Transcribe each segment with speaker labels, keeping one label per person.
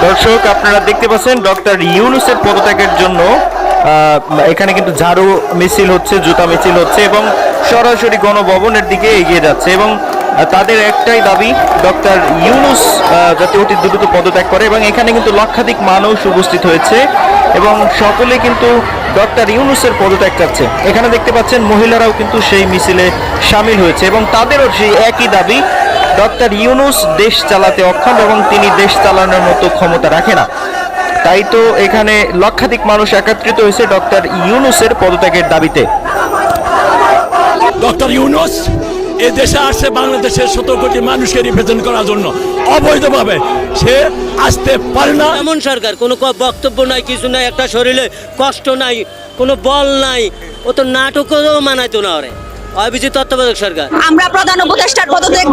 Speaker 1: দর্শক আপনারা দেখতে পাচ্ছেন ডক্টর ইউনূসের পদত্যাগের জন্য এখানে কিন্তু ঝাড়ু মিছিল হচ্ছে, জুতা মিছিল হচ্ছে এবং সরাসরি গণভবনের দিকে এগিয়ে যাচ্ছে এবং তাদের একটাই দাবি ডক্টর ইউনূস যাতে অতি দ্রুত পদত্যাগ করে এবং এখানে কিন্তু লক্ষাধিক মানুষ উপস্থিত হয়েছে এবং সকলে কিন্তু ডক্টর ইউনূসের পদত্যাগ চাচ্ছে। এখানে দেখতে পাচ্ছেন মহিলারাও কিন্তু সেই মিছিলে সামিল হয়েছে এবং তাদেরও সেই একই দাবি, ডক্টর ইউনূস দেশ চালাতে অক্ষম এবং তিনি দেশ চালানোর মতো ক্ষমতা রাখে না। তাই তো এখানে লক্ষাধিক মানুষ একত্রিত হয়েছে ডক্টর ইউনূসের পদত্যাগের দাবিতে।
Speaker 2: ডক্টর ইউনূস এ দেশে আসছে বাংলাদেশের 17 কোটি মানুষকে রিপ্রেজেন্ট করার জন্য, অবৈধভাবে সে আসতে পারে না।
Speaker 3: এমন সরকার কোনো বক্তব্য নাই, কিছু নাই, একটা শরীরে কষ্ট নাই, কোনো বল নাই, ও তো নাটকও মানাইতো না। ওরে অভিজিৎ তত্ত্বাবধায়ক সরকার।
Speaker 4: আমরা প্রধান উপদেষ্টার পদত্যাগ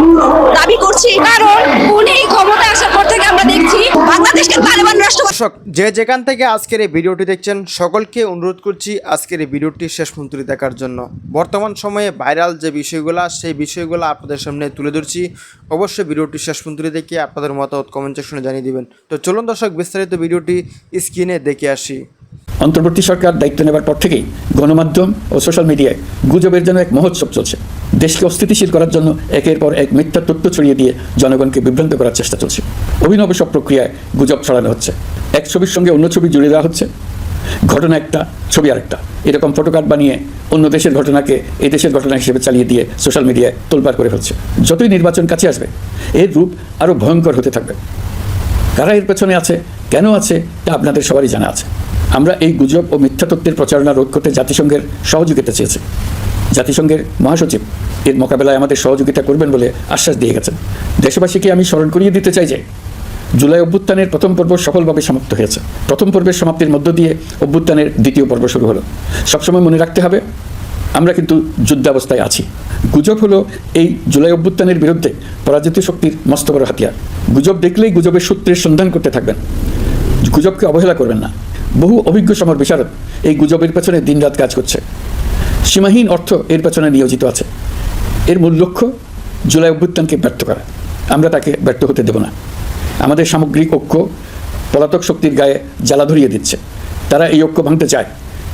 Speaker 4: দাবি করছি, কারণ উনি ক্ষমতায় আসার পর থেকে আমরা দেখছি বাংলাদেশকে তালেবান রাষ্ট্র।
Speaker 5: দর্শক যে যেখান থেকে আজকের এই ভিডিওটি দেখছেন সকলকে অনুরোধ করছি আজকের এই ভিডিওটি শেষ পর্যন্ত দেখার জন্য। বর্তমান সময়ে ভাইরাল যে বিষয়গুলো সেই বিষয়গুলো আপনাদের সামনে তুলে ধরছি। অবশ্যই ভিডিওটি শেষ পর্যন্ত দেখে আপনাদের মতামত কমেন্ট সেকশনে জানিয়ে দিবেন। তো চলুন দর্শক বিস্তারিত ভিডিওটি স্ক্রিনে দেখে আসি।
Speaker 6: অন্তর্বর্তী সরকার দায়িত্ব নেবার পর থেকেই গণমাধ্যম ও সোশ্যাল মিডিয়ায় গুজবের জন্য এক মহোৎসব চলছে। দেশকে অস্থিতিশীল করার জন্য একের পর এক মিথ্যা তথ্য ছড়িয়ে দিয়ে জনগণকে বিভ্রান্ত করার চেষ্টা চলছে। অভিনব সব প্রক্রিয়ায় গুজব ছড়ানো হচ্ছে। এক ছবির সঙ্গে অন্য ছবি জুড়ে দেওয়া হচ্ছে, ঘটনা একটা ছবি আরেকটা, এরকম ফটোকার্ড বানিয়ে অন্য দেশের ঘটনাকে এই দেশের ঘটনা হিসেবে চালিয়ে দিয়ে সোশ্যাল মিডিয়ায় তোলপাড় করে ফেলছে। যতই নির্বাচন কাছে আসবে এর রূপ আরও ভয়ঙ্কর হতে থাকবে। কারা এর পেছনে আছে, কেন আছে, তা আপনাদের সবারই জানা আছে। আমরা এই গুজব ও মিথ্যা তথ্যের প্রচারণা রোধ করতে জাতিসংঘের সহযোগিতা চেয়েছি। জাতিসংঘের মহাসচিব এর মোকাবেলায় আমাদের সহযোগিতা করবেন বলে আশ্বাস দিয়ে গেছেন। দেশবাসীকে আমি স্মরণ করিয়ে দিতে চাই যে জুলাই অভ্যুত্থানের প্রথম পর্ব সফলভাবে সমাপ্ত হয়েছে। প্রথম পর্বের সমাপ্তির মধ্য দিয়ে অভ্যুত্থানের দ্বিতীয় পর্ব শুরু হলো। সবসময় মনে রাখতে হবে আমরা কিন্তু যুদ্ধাবস্থায় আছি। গুজব হলো এই জুলাই অভ্যুত্থানের বিরুদ্ধে পরাজিত শক্তির মস্ত বড় হাতিয়ার। গুজব দেখলেই গুজবের সূত্রের সন্ধান করতে থাকবেন, গুজবকে অবহেলা করবেন না। বহু অভিজ্ঞ সমর বিশারদ এই গুজবের পেছনে দিনরাত কাজ করছে। সীমাহীন অর্থ এর পেছনে নিয়োজিত আছে। এর মূল লক্ষ্য জুলাই অভ্যুত্থানকে ব্যর্থ করা। আমরা তাকে ব্যর্থ হতে দেব না। আমাদের সামগ্রিক ঐক্য পলাতক শক্তির গায়ে জ্বালা ধরিয়ে দিচ্ছে। তারা এই ঐক্য ভাঙতে চায়।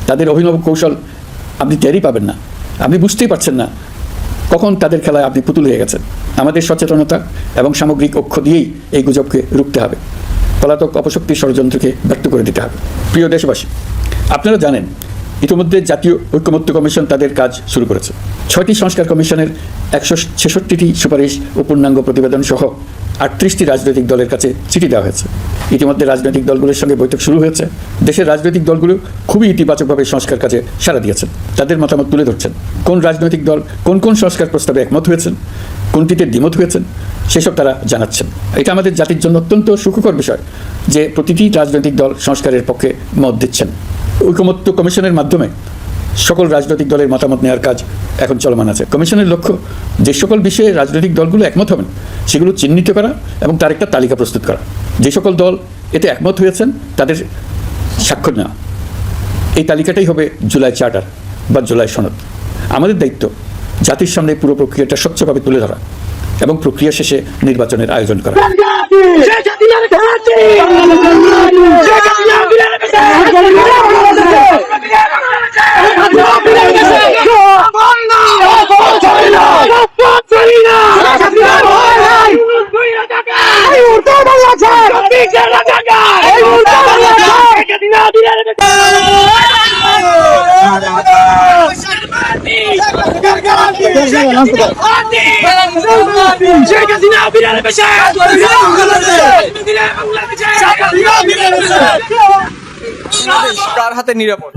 Speaker 6: তাদের অভিনব কৌশল আপনি টেরই পাবেন না, আপনি বুঝতেই পারছেন না কখন তাদের খেলায় আপনি পুতুল হয়ে গেছেন। আমাদের সচেতনতা এবং সামগ্রিক ঐক্য দিয়েই এই গুজবকে রুখতে হবে, পলাতক অপশক্তির ষড়যন্ত্রকে ব্যর্থ করে দিতে হবে। প্রিয় দেশবাসী, আপনারা জানেন ইতিমধ্যে জাতীয় ঐকমত্য কমিশন তাদের কাজ শুরু করেছে। 6টি সংস্কার কমিশনের 166টি সুপারিশ ও পূর্ণাঙ্গ প্রতিবেদন সহ 38টি রাজনৈতিক দলের কাছে চিঠি দেওয়া হয়েছে। ইতিমধ্যে রাজনৈতিক দলগুলোর সঙ্গে বৈঠক শুরু হয়েছে। দেশের রাজনৈতিক দলগুলো খুবই ইতিবাচকভাবে সংস্কার কাজে সাড়া দিয়েছেন, তাদের মতামত তুলে ধরছেন। কোন রাজনৈতিক দল কোন কোন সংস্কার প্রস্তাবে একমত হয়েছেন, কোনটিতে দ্বিমত হয়েছেন, সেসব তারা জানাচ্ছেন। এটা আমাদের জাতির জন্য অত্যন্ত সুখকর বিষয় যে প্রতিটি রাজনৈতিক দল সংস্কারের পক্ষে মত দিচ্ছেন। ঐকমত্য কমিশনের মাধ্যমে সকল রাজনৈতিক দলের মতামত নেওয়ার কাজ এখন চলমান আছে। কমিশনের লক্ষ্য যে সকল বিষয়ে রাজনৈতিক দলগুলো একমত হবেন সেগুলো চিহ্নিত করা এবং তার একটা তালিকা প্রস্তুত করা। যে সকল দল এতে একমত হয়েছেন তাদের স্বাক্ষর নেওয়া। এই তালিকাটাই হবে জুলাই চার্টার বা জুলাই সনদ। আমাদের দায়িত্ব জাতির সামনে পুরো প্রক্রিয়াটা স্বচ্ছভাবে তুলে ধরা এবং প্রক্রিয়া শেষে নির্বাচনের আয়োজন করা।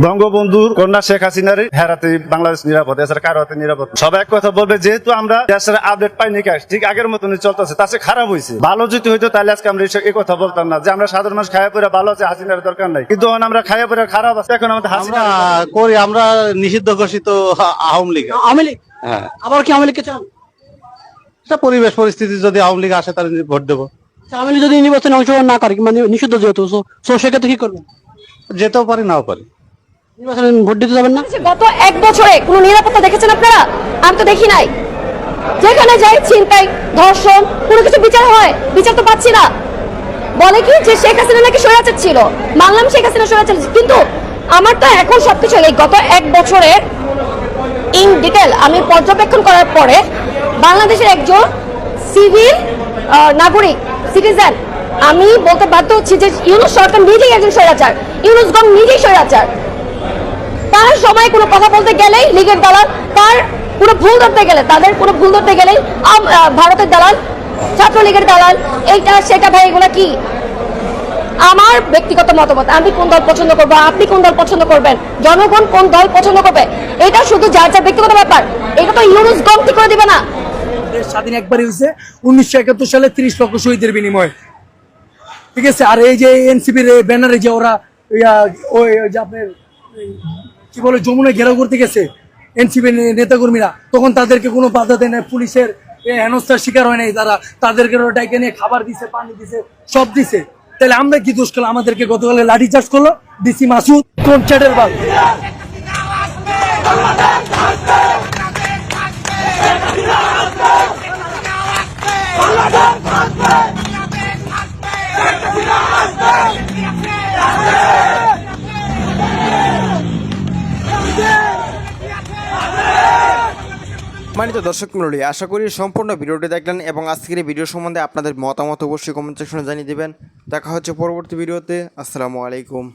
Speaker 7: বঙ্গবন্ধুর কন্যা শেখ হাসিনার হেরাতে বাংলাদেশ নিরাপদ, এছাড়া কারো হাতে নিরাপদ। সবাই এক কথা বলবে, যেহেতু আমরা দেশের আপডেট পাইনি, কাজ ঠিক আগের মতনই চলতেছে, তাছে খারাপ হয়েছে। ভালো যদি হইতো তাহলে আজকে আমরা এই কথা বলতাম না যে আমরা সাধারণ মানুষ খায়া পরে ভালো আছে, হাসিনার দরকার নাই। কিন্তু আমরা খায়া পরে খারাপ আছে। এখন আমাদের হাসিনা
Speaker 8: করি, আমরা নিষিদ্ধ ঘোষিত আওয়ামী লীগ। হ্যাঁ, আবার কি আওয়ামী লীগকে চান? পরিবেশ পরিস্থিতি যদি আওয়ামী লীগ আসে তাহলে ভোট দেবো।
Speaker 9: আওয়ামী লীগ যদি নির্বাচনে অংশগ্রহণ না করে, মানে নিষিদ্ধ যেহেতু, সেক্ষেত্রে কি করবেন?
Speaker 8: যেতেও পারি, নাও পারি।
Speaker 9: নির্বাচনে ভোট দিতে যাবেন না?
Speaker 4: গত 1 বছরে কোনো নিরাপত্তা দেখেছেন আপনারা? আমি তো দেখি নাই। যেখানে যাই ছিনতাই, ধর্ষণ, কোনো কিছু বিচার হয়? বিচার তো পাচ্ছি না। বলে কি যে শেখ হাসিনা নাকি স্বৈরাচার ছিল, মানলাম শেখ হাসিনা স্বৈরাচার, কিন্তু আমার তো এখন সবকিছু এই গত 1 বছরের ইন ডিটেল আমি পর্যবেক্ষণ করার পরে বাংলাদেশের একজন সিভিল নাগরিক সিটিজেন আমি বলতে বাধ্য হচ্ছি যে ইউনূস সরকার নিজেই একজন স্বৈরাচার, ইউনূসগণ নিজেই স্বৈরাচার। তার সময় কোনো কথা বলতে গেলেই লীগের দালাল, তার কোনো ভুল ধরতে গেলে তাদের কোনো ভুল ধরতে গেলেই ভারতের দালাল, ছাত্রলীগের দালাল, এইটা সেটা। ভাই এগুলো কি? আমার ব্যক্তিগত মতামত, আমি কোন দল পছন্দ করবো, আপনি কোন দল পছন্দ করবেন, জনগণ কোন দল পছন্দ করবে, এটা শুধু যার যার ব্যক্তিগত ব্যাপার। এটা তো ইউনূসগণ ঠিক করে দিবে না।
Speaker 9: দেশ স্বাধীন একবারই হয়েছে 1971 সালে 30 লক্ষ শহীদের বিনিময়ে, ঠিক আছে। আর এই যে এনসিপির ব্যানারে যে ওরা ওই যে আপনার কি বলে যমুনা ঘেরাও করতে গেছে এনসিপি নেতাকর্মীরা, তখন তাদেরকে কোনো বাধা দেয় না, পুলিশের হেনস্থার শিকার হয় নাই, তারা তাদেরকে ডাইকে নিয়ে খাবার দিছে, পানি দিছে, সব দিছে। তাহলে আমরা কি দোষ করলাম? আমাদেরকে গতকালে লাঠি চার্জ করলো ডিসি মাসুদ, কোন চ্যাটের বাল।
Speaker 5: সম্মানিত দর্শক মণ্ডলী, আশা করি সম্পূর্ণ ভিডিওটি দেখলেন এবং আজকের এই ভিডিও সম্বন্ধে আপনাদের মতামত অবশ্যই কমেন্ট সেকশনে জানিয়ে দেবেন। দেখা হচ্ছে পরবর্তী ভিডিওতে। আসসালামু আলাইকুম।